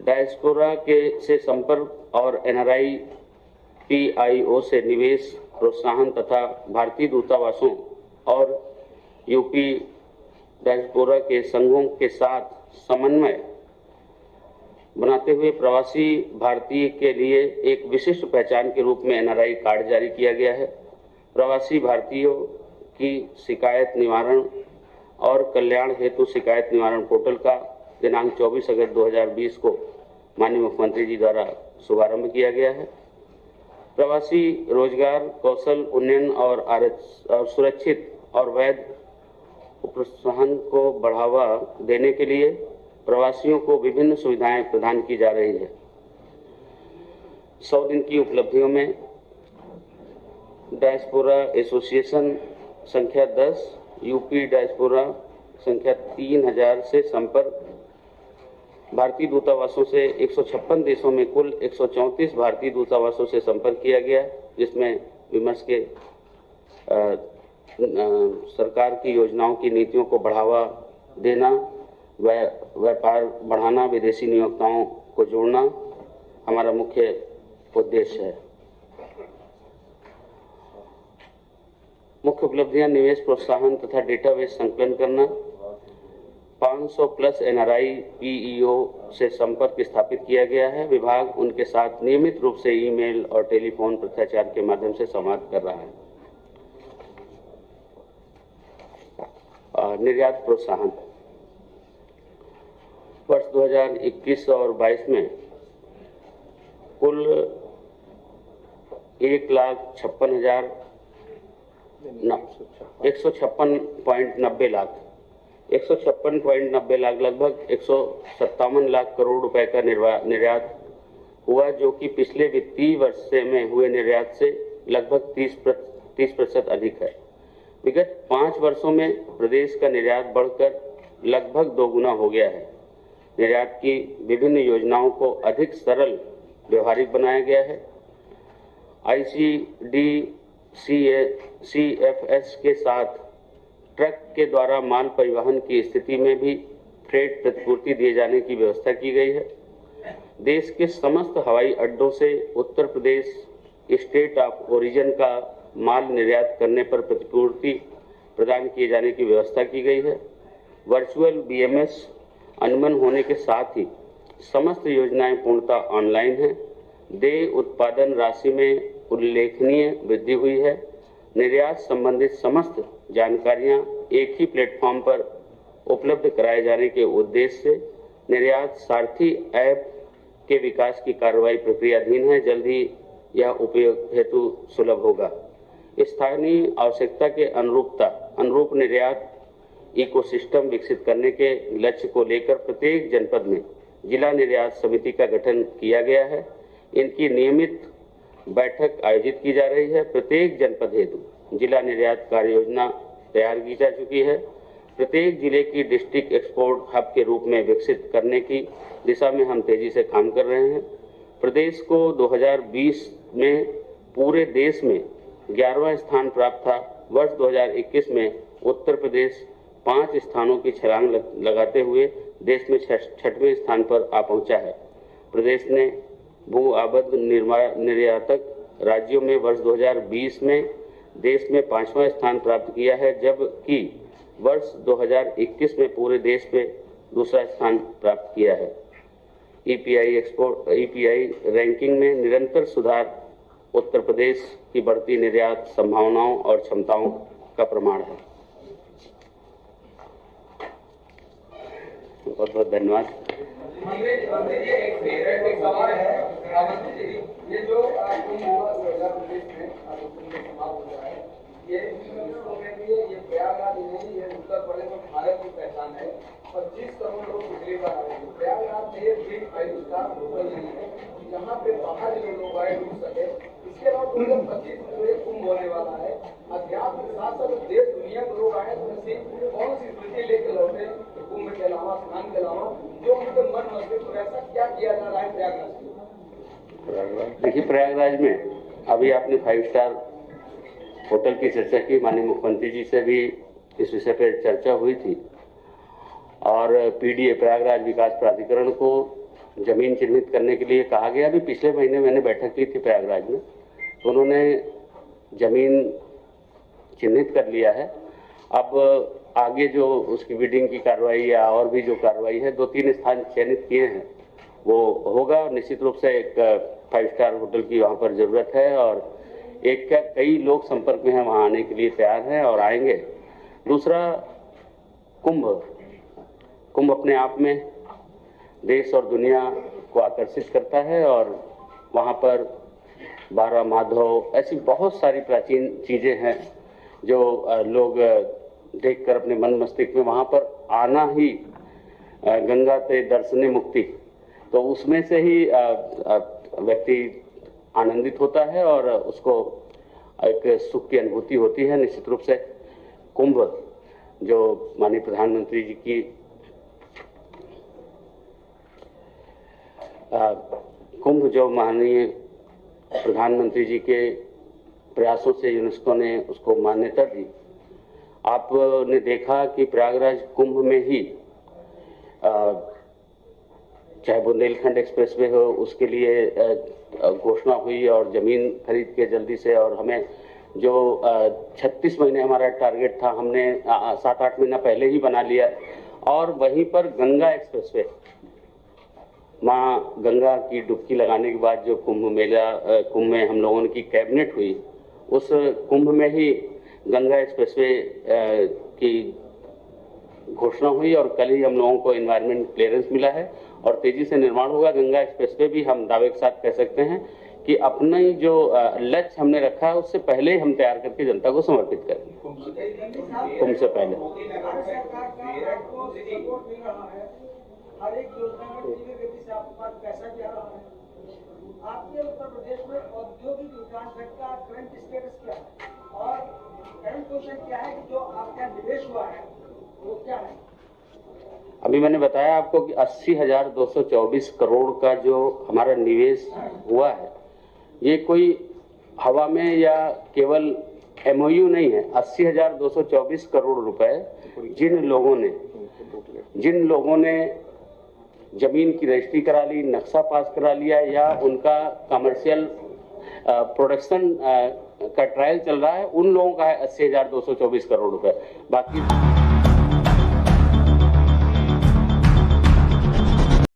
Diaspora के से संपर्क और एनआरआई पीआईओ से निवेश प्रोत्साहन तथा भारतीय दूतावासों और यूपी डायस्पोरा के संघों के साथ समन्वय बनाते हुए प्रवासी भारतीय के लिए एक विशिष्ट पहचान के रूप में एनआरआई कार्ड जारी किया गया है। प्रवासी भारतीयों की शिकायत निवारण और कल्याण हेतु शिकायत निवारण पोर्टल का दिनांक 24 अगस्त 2020 को माननीय मुख्यमंत्री जी द्वारा शुभारंभ किया गया है। प्रवासी रोजगार, कौशल उन्नयन और सुरक्षित और वैध प्रोत्साहन को बढ़ावा देने के लिए प्रवासियों को विभिन्न सुविधाएं प्रदान की जा रही है। 100 दिन की उपलब्धियों में डायस्पोरा एसोसिएशन संख्या 10, यूपी डायस्पोरा संख्या 3000 से संपर्क, भारतीय दूतावासों से 156 देशों में कुल 134 भारतीय दूतावासों से संपर्क किया गया, जिसमें विमर्श के सरकार की योजनाओं की नीतियों को बढ़ावा देना, व्यापार बढ़ाना, विदेशी नियोक्ताओं को जोड़ना हमारा मुख्य उद्देश्य है। मुख्य उपलब्धियां निवेश प्रोत्साहन तथा डेटाबेस संकलन करना, 500 प्लस एनआरआई पीईओ से संपर्क स्थापित किया गया है। विभाग उनके साथ नियमित रूप से ईमेल और टेलीफोन पत्राचार के माध्यम से संवाद कर रहा है। निर्यात प्रोत्साहन वर्ष 2021 और 22 में कुल 1,56,156.90 लाख लगभग 157 लाख करोड़ रुपए का निर्यात हुआ, जो कि पिछले वित्तीय वर्ष में हुए निर्यात से लगभग 30% अधिक है। विगत 5 वर्षों में प्रदेश का निर्यात बढ़कर लगभग 2 गुना हो गया है। निर्यात की विभिन्न योजनाओं को अधिक सरल व्यवहारिक बनाया गया है। ICDCFS के साथ ट्रक के द्वारा माल परिवहन की स्थिति में भी फ्रेट प्रतिपूर्ति दिए जाने की व्यवस्था की गई है। देश के समस्त हवाई अड्डों से Uttar Pradesh state of origin का माल निर्यात करने पर प्रतिपूर्ति प्रदान किए जाने की व्यवस्था की गई है। वर्चुअल BMS अनुमन होने के साथ ही समस्त योजनाएं पूर्णतः ऑनलाइन हैं। देय उत्पादन राशि में उल्लेखनीय वृद्धि हुई है। निर्यात संबंधित समस्त जानकारियां एक ही प्लेटफॉर्म पर उपलब्ध कराए जाने के उद्देश्य से निर्यात सारथी ऐप के विकास की कार्रवाई प्रक्रियाधीन है। जल्द ही यह उपयोग हेतु सुलभ होगा। स्थानीय आवश्यकता के अनुरूप निर्यात इकोसिस्टम विकसित करने के लक्ष्य को लेकर प्रत्येक जनपद में जिला निर्यात समिति का गठन किया गया है। इनकी नियमित बैठक आयोजित की जा रही है। प्रत्येक जनपद हेतु जिला निर्यात कार्य योजना तैयार की जा चुकी है। प्रत्येक जिले की डिस्ट्रिक्ट एक्सपोर्ट हब के रूप में विकसित करने की दिशा में हम तेजी से काम कर रहे हैं। प्रदेश को 2020 में पूरे देश में 11वां स्थान प्राप्त था। वर्ष 2021 में उत्तर प्रदेश 5 स्थानों की छलांग लगाते हुए देश में 6वें स्थान पर आ पहुंचा है। प्रदेश ने भू आबद्ध निर्यातक राज्यों में वर्ष 2020 में देश में 5वां स्थान प्राप्त किया है, जबकि वर्ष 2021 में पूरे देश में दूसरा स्थान प्राप्त किया है। EPI रैंकिंग में निरंतर सुधार उत्तर प्रदेश की बढ़ती निर्यात संभावनाओं और क्षमताओं का प्रमाण है। बहुत बहुत धन्यवाद। एक सवाल है, ये जो ये प्रयागराज नहीं, ये उत्तर प्रदेश और भारत की पहचान है। 25 करोड़ लोग पिछली बार आए थे। प्रयागराज में ये बिग 5 स्टार होटल नहीं है जहाँ पे बाहर जो लोग आए रुक सके। इसके अलावा 2025 में जो कुंभ होने वाला है, अध्यात्म के साथ साथ देश दुनिया के लोग आए तो कौन सी स्मृति लेकर लौटे कुंभ के अलावा, स्नान के अलावा, जो उनके मन मस्तिष्क पर ऐसा क्या किया जा रहा है प्रयागराज में? देखिए, प्रयागराज में अभी आपने 5 स्टार होटल की चर्चा की। माननीय मुख्यमंत्री जी से भी इस विषय पर चर्चा हुई थी और PDA प्रयागराज विकास प्राधिकरण को जमीन चिन्हित करने के लिए कहा गया। अभी पिछले महीने मैंने बैठक की थी प्रयागराज में, तो उन्होंने जमीन चिन्हित कर लिया है। अब आगे जो उसकी बिडिंग की कार्रवाई या और भी जो कार्रवाई है, 2-3 स्थान चयनित किए हैं, वो होगा। निश्चित रूप से एक 5 स्टार होटल की वहाँ पर जरूरत है और एक क्या कई लोग संपर्क में हैं, वहाँ आने के लिए तैयार हैं और आएंगे। दूसरा, कुंभ अपने आप में देश और दुनिया को आकर्षित करता है और वहाँ पर 12 माधव, ऐसी बहुत सारी प्राचीन चीजें हैं जो लोग देखकर अपने मन मस्तिष्क में, वहाँ पर आना ही गंगा ते दर्शने मुक्ति, तो उसमें से ही व्यक्ति आनंदित होता है और उसको एक सुख की अनुभूति होती है। निश्चित रूप से कुंभ जो माननीय प्रधानमंत्री जी की कुंभ जो माननीय प्रधानमंत्री जी के प्रयासों से यूनेस्को ने उसको मान्यता दी। आपने देखा कि प्रयागराज कुंभ में ही चाहे बुंदेलखंड एक्सप्रेसवे हो, उसके लिए घोषणा हुई और जमीन खरीद के जल्दी से, और हमें जो 36 महीने हमारा टारगेट था, हमने 7-8 महीना पहले ही बना लिया। और वहीं पर गंगा एक्सप्रेसवे, माँ गंगा की डुबकी लगाने के बाद जो कुंभ में हम लोगों की कैबिनेट हुई, उस कुंभ में ही गंगा एक्सप्रेसवे की घोषणा हुई और कल ही हम लोगों को एनवायरमेंट क्लियरेंस मिला है और तेजी से निर्माण होगा। गंगा एक्सप्रेसवे भी हम दावे के साथ कह सकते हैं कि अपना ही जो लक्ष्य हमने रखा है उससे पहले ही हम तैयार करके जनता को समर्पित करेंगे। कुंभ से पहले हर एक योजना में पूरी गति से आपके पास पैसा जा रहा है। आपके उत्तर प्रदेश में औद्योगिक विकास का करंट स्टेटस क्या है और करंट क्वेश्चन क्या है कि जो आपका निवेश हुआ है वो क्या है? अभी मैंने बताया आपको कि 80,224 करोड़ का जो हमारा निवेश हुआ है, ये कोई हवा में या केवल MOU नहीं है। 80,224 करोड़ रुपए जिन लोगों ने जमीन की रजिस्ट्री करा ली, नक्शा पास करा लिया या उनका कमर्शियल प्रोडक्शन का ट्रायल चल रहा है, उन लोगों का है 80,224 करोड़ रुपए। बाकी